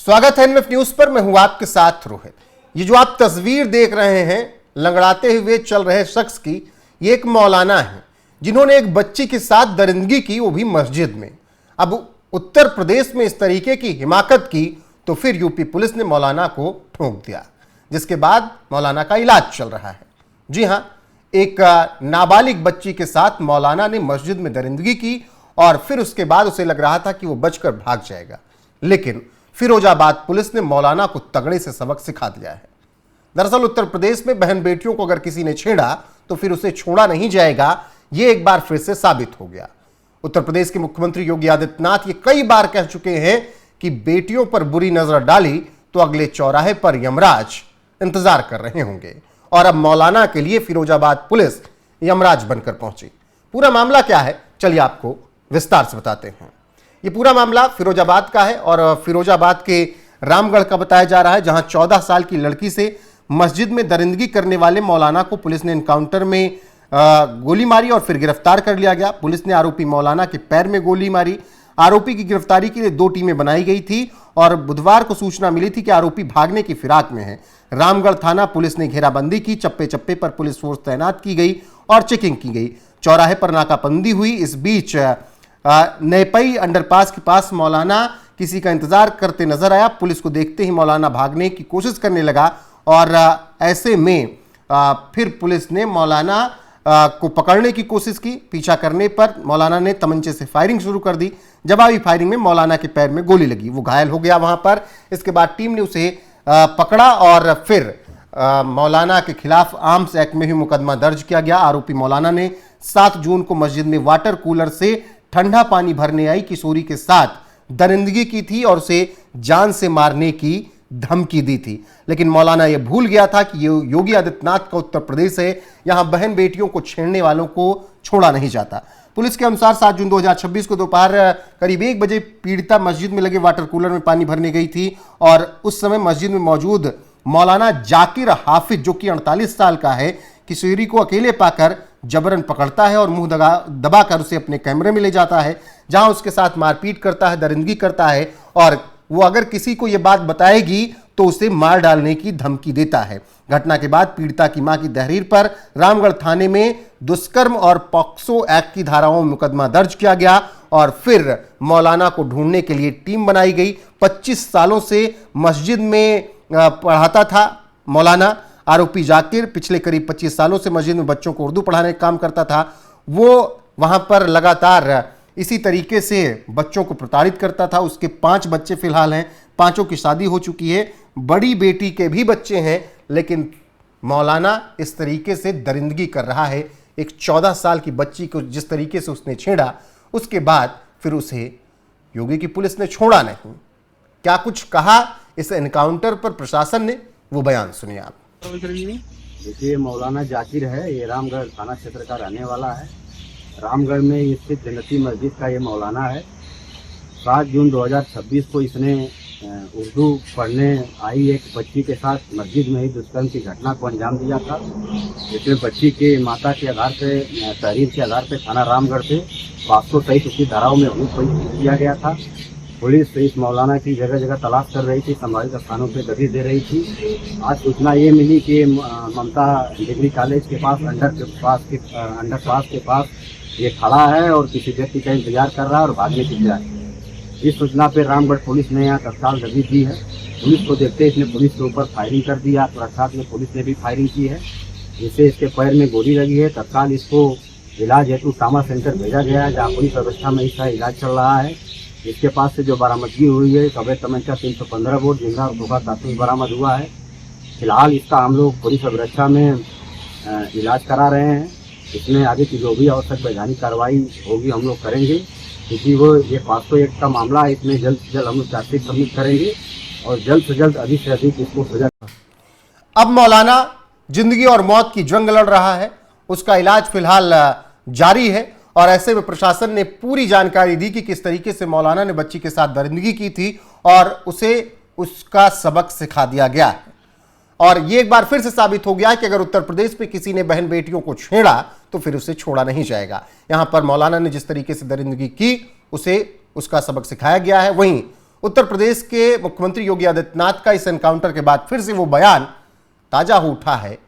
स्वागत है NF news पर। मैं हूं आपके साथ रोहित। ये जो आप तस्वीर देख रहे हैं लंगड़ाते हुए चल रहे शख्स की, ये एक मौलाना है जिन्होंने एक बच्ची के साथ दरिंदगी की, वो भी मस्जिद में। अब उत्तर प्रदेश में इस तरीके की हिमाकत की तो फिर यूपी पुलिस ने मौलाना को ठोक दिया, जिसके बाद मौलाना का इलाज चल रहा है। जी हां, एक नाबालिग बच्ची के साथ मौलाना ने मस्जिद में दरिंदगी की और फिर उसके बाद उसे लग रहा था कि वो बचकर भाग जाएगा, लेकिन फिरोजाबाद पुलिस ने मौलाना को तगड़े से सबक सिखा दिया है। दरअसल उत्तर प्रदेश में बहन बेटियों को अगर किसी ने छेड़ा तो फिर उसे छोड़ा नहीं जाएगा, यह एक बार फिर से साबित हो गया। उत्तर प्रदेश के मुख्यमंत्री योगी आदित्यनाथ ये कई बार कह चुके हैं कि बेटियों पर बुरी नजर डाली तो अगले चौराहे पर यमराज इंतजार कर रहे होंगे, और अब मौलाना के लिए फिरोजाबाद पुलिस यमराज बनकर पहुंची। पूरा मामला क्या है, चलिए आपको विस्तार से बताते हैं। ये पूरा मामला फिरोजाबाद का है और फिरोजाबाद के रामगढ़ का बताया जा रहा है, जहां 14 साल की लड़की से मस्जिद में दरिंदगी करने वाले मौलाना को पुलिस ने एनकाउंटर में गोली मारी और फिर गिरफ्तार कर लिया गया। पुलिस ने आरोपी मौलाना के पैर में गोली मारी। आरोपी की गिरफ्तारी के लिए 2 टीमें बनाई गई थी और बुधवार को सूचना मिली थी कि आरोपी भागने की फिराक में है। रामगढ़ थाना पुलिस ने घेराबंदी की, चप्पे चप्पे पर पुलिस फोर्स तैनात की गई और चेकिंग की गई। चौराहे पर नाकाबंदी हुई। इस बीच नेपई अंडरपास के पास मौलाना किसी का इंतजार करते नजर आया। पुलिस को देखते ही मौलाना भागने की कोशिश करने लगा और ऐसे में फिर पुलिस ने मौलाना को पकड़ने की कोशिश की। पीछा करने पर मौलाना ने तमंचे से फायरिंग शुरू कर दी। जवाबी फायरिंग में मौलाना के पैर में गोली लगी, वो घायल हो गया वहां पर। इसके बाद टीम ने उसे पकड़ा और फिर मौलाना के खिलाफ आर्म्स एक्ट में भी मुकदमा दर्ज किया गया। आरोपी मौलाना ने 7 जून को मस्जिद में वाटर कूलर से ठंडा पानी भरने आई किशोरी के साथ दरिंदगी की थी और उसे जान से मारने की धमकी दी थी, लेकिन मौलाना यह भूल गया था कि ये योगी आदित्यनाथ का उत्तर प्रदेश है, यहां बहन बेटियों को छेड़ने वालों को छोड़ा नहीं जाता। पुलिस के अनुसार 7 जून 2026 को दोपहर करीब 1 बजे पीड़िता मस्जिद में लगे वाटर कूलर में पानी भरने गई थी और उस समय मस्जिद में मौजूद मौलाना जाकिर हाफिज, जो कि 48 साल का है, किशोरी को अकेले पाकर जबरन पकड़ता है और मुंह दबाकर उसे अपने कमरे में ले जाता है, जहां उसके साथ मारपीट करता है, दरिंदगी करता है और वो अगर किसी को यह बात बताएगी तो उसे मार डालने की धमकी देता है। घटना के बाद पीड़िता की मां की तहरीर पर रामगढ़ थाने में दुष्कर्म और पॉक्सो एक्ट की धाराओं में मुकदमा दर्ज किया गया और फिर मौलाना को ढूंढने के लिए टीम बनाई गई। 25 सालों से मस्जिद में पढ़ाता था मौलाना। आरोपी जाकिर पिछले करीब 25 सालों से मस्जिद में बच्चों को उर्दू पढ़ाने का काम करता था। वो वहां पर लगातार इसी तरीके से बच्चों को प्रताड़ित करता था। उसके 5 बच्चे फिलहाल हैं, 5 की शादी हो चुकी है, बड़ी बेटी के भी बच्चे हैं, लेकिन मौलाना इस तरीके से दरिंदगी कर रहा है। एक 14 साल की बच्ची को जिस तरीके से उसने छेड़ा, उसके बाद फिर उसे योगी की पुलिस ने छोड़ा नहीं। क्या कुछ कहा इस एनकाउंटर पर प्रशासन ने, वो बयान सुनिए आप। देखिए, मौलाना जाकिर है, ये रामगढ़ थाना क्षेत्र का रहने वाला है। रामगढ़ में स्थित जन्नती मस्जिद का ये मौलाना है। 7 जून 2026 को इसने उर्दू पढ़ने आई एक बच्ची के साथ मस्जिद में ही दुष्कर्म की घटना को अंजाम दिया था। इसमें बच्ची के माता के आधार पे, तहरीर के आधार पे थाना रामगढ़ से 523 उसकी धाराओं में किया गया था। पुलिस इस मौलाना की जगह जगह तलाश कर रही थी, संभावित स्थानों पे गति दे रही थी। आज सूचना ये मिली कि ममता डिग्री कॉलेज के पास अंडरपास के पास ये खड़ा है और किसी व्यक्ति का इंतजार कर रहा है और भागने की तैयारी। इस सूचना पर रामगढ़ पुलिस ने यहाँ तत्काल दबिश दी है। पुलिस को देखते इसने पुलिस के ऊपर फायरिंग कर दिया, साथ में पुलिस ने भी फायरिंग की है, जिससे इसके पैर में गोली लगी है। तत्काल इसको इलाज हेतु ट्रामा सेंटर भेजा गया है, जहाँ पुलिस व्यवस्था में इसका इलाज चल रहा है। इसके पास से जो बरामदगी हुई है, अवैध तमंचा 315 बोर जिंदा और धोखा कारतूस बरामद हुआ है। फिलहाल इसका हम लोग पुलिस अभिरक्षा में इलाज करा रहे हैं। इसमें आगे की जो भी आवश्यक वैधानिक कार्रवाई होगी हम लोग करेंगे, क्योंकि वो ये 501 का मामला है। इसमें जल्द से जल्द हम लोग चार्जशीट सबमिट करेंगे और जल्द से जल्द अधिक से अधिक इसको सजा। अब मौलाना जिंदगी और मौत की जंग लड़ रहा है, उसका इलाज फिलहाल जारी है और ऐसे में प्रशासन ने पूरी जानकारी दी कि किस तरीके से मौलाना ने बच्ची के साथ दरिंदगी की थी और उसे उसका सबक सिखा दिया गया है। और ये एक बार फिर से साबित हो गया कि अगर उत्तर प्रदेश में किसी ने बहन बेटियों को छेड़ा तो फिर उसे छोड़ा नहीं जाएगा। यहां पर मौलाना ने जिस तरीके से दरिंदगी की, उसे उसका सबक सिखाया गया है। वहीं उत्तर प्रदेश के मुख्यमंत्री योगी आदित्यनाथ का इस एनकाउंटर के बाद फिर से वो बयान ताजा हो उठा है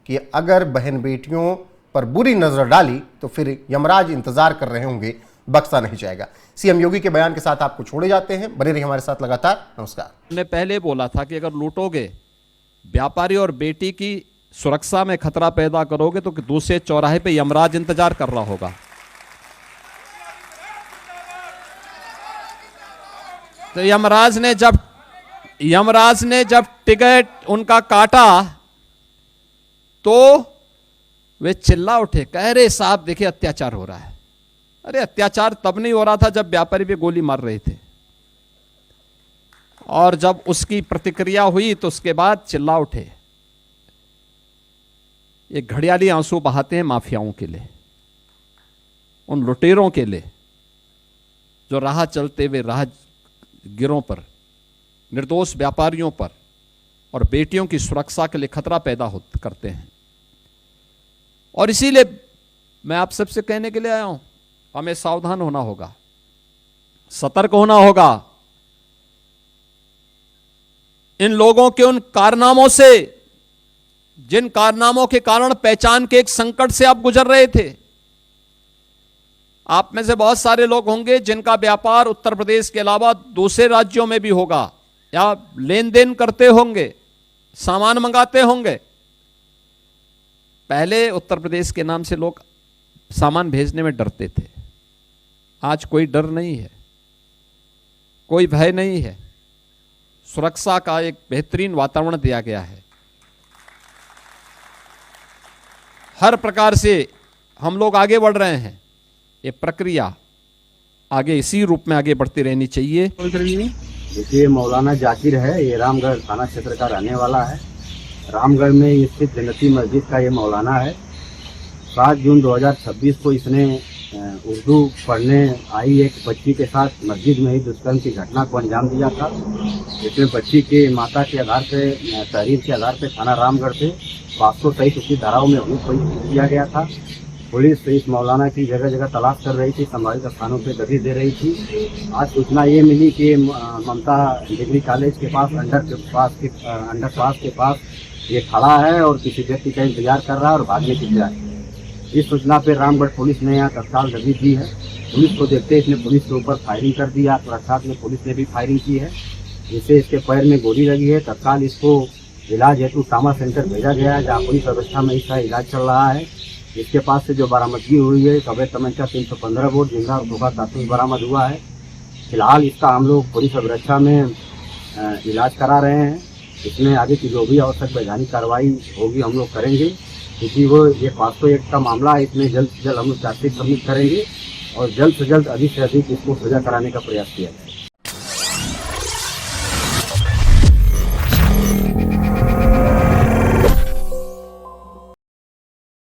कि अगर बहन बेटियों पर बुरी नजर डाली तो फिर यमराज इंतजार कर रहे होंगे, बख्शा नहीं जाएगा। सीएम योगी के बयान के साथ आपको छोड़े जाते हैं, बने रहिए हमारे साथ लगातार। नमस्कार। हमने पहले बोला था कि अगर लूटोगे, व्यापारी और बेटी की सुरक्षा में खतरा पैदा करोगे तो दूसरे चौराहे पे यमराज इंतजार कर रहा होगा। तो यमराज ने जब टिकट उनका काटा तो वे चिल्ला उठे, कह रहे साहब देखिए अत्याचार हो रहा है। अरे अत्याचार तब नहीं हो रहा था जब व्यापारी पे गोली मार रहे थे, और जब उसकी प्रतिक्रिया हुई तो उसके बाद चिल्ला उठे। ये घड़ियाली आंसू बहाते हैं माफियाओं के लिए, उन लुटेरों के लिए जो राह चलते हुए राहगीरों पर, निर्दोष व्यापारियों पर और बेटियों की सुरक्षा के लिए खतरा पैदा करते हैं। और इसीलिए मैं आप सबसे कहने के लिए आया हूं, हमें सावधान होना होगा, सतर्क होना होगा। इन लोगों के उन कारनामों से, जिन कारनामों के कारण पहचान के एक संकट से आप गुजर रहे थे। आप में से बहुत सारे लोग होंगे जिनका व्यापार उत्तर प्रदेश के अलावा दूसरे राज्यों में भी होगा, या लेन देन करते होंगे, सामान मंगाते होंगे। पहले उत्तर प्रदेश के नाम से लोग सामान भेजने में डरते थे, आज कोई डर नहीं है, कोई भय नहीं है। सुरक्षा का एक बेहतरीन वातावरण दिया गया है। हर प्रकार से हम लोग आगे बढ़ रहे हैं। ये प्रक्रिया आगे इसी रूप में आगे बढ़ती रहनी चाहिए। देखिए, मौलाना जाकिर है, ये रामगढ़ थाना क्षेत्र का रहने वाला है। रामगढ़ में स्थित जन्नती मस्जिद का ये मौलाना है। 7 जून 2026 को इसने उर्दू पढ़ने आई एक बच्ची के साथ मस्जिद में ही दुष्कर्म की घटना को अंजाम दिया था। इसमें बच्ची के माता के आधार पे, तहरीर के आधार पे थाना रामगढ़ से 523 उसकी धाराओं में किया गया था। पुलिस इस मौलाना की जगह जगह तलाश कर रही थी, संभावित स्थानों पे दबिश दे रही थी। आज सूचना ये मिली कि ममता डिग्री कॉलेज के पास अंडरपास के पास ये खड़ा है और किसी व्यक्ति का इंतजार कर रहा है और भागने की तैयारी है। इस सूचना पर रामगढ़ पुलिस ने यहाँ तत्काल दबिश दी है। पुलिस को देखते इसने पुलिस के ऊपर फायरिंग कर दी। साथ में पुलिस ने भी फायरिंग की है, जिससे इसके पैर में गोली लगी है। तत्काल इसको इलाज हेतु ट्रामा सेंटर भेजा गया है, जहाँ पुलिस अवस्था में इसका इलाज चल रहा है। इसके पास से जो बरामदगी हुई है, अवैध तमंचा 315 बोर जिंदा और धोखा कारतूस बरामद हुआ है। फिलहाल इसका हम लोग पुलिस अवस्था में इलाज करा रहे हैं। इसमें आगे की जो भी आवश्यक वैधानिक कार्रवाई होगी हम लोग करेंगे, क्योंकि वो ये 501 का मामला है। इसमें जल्द से जल्द हम लोग चार्जशीट सबमिट करेंगे और जल्द से जल्द अधिक से अधिक इसको सजा कराने का प्रयास किया जाए।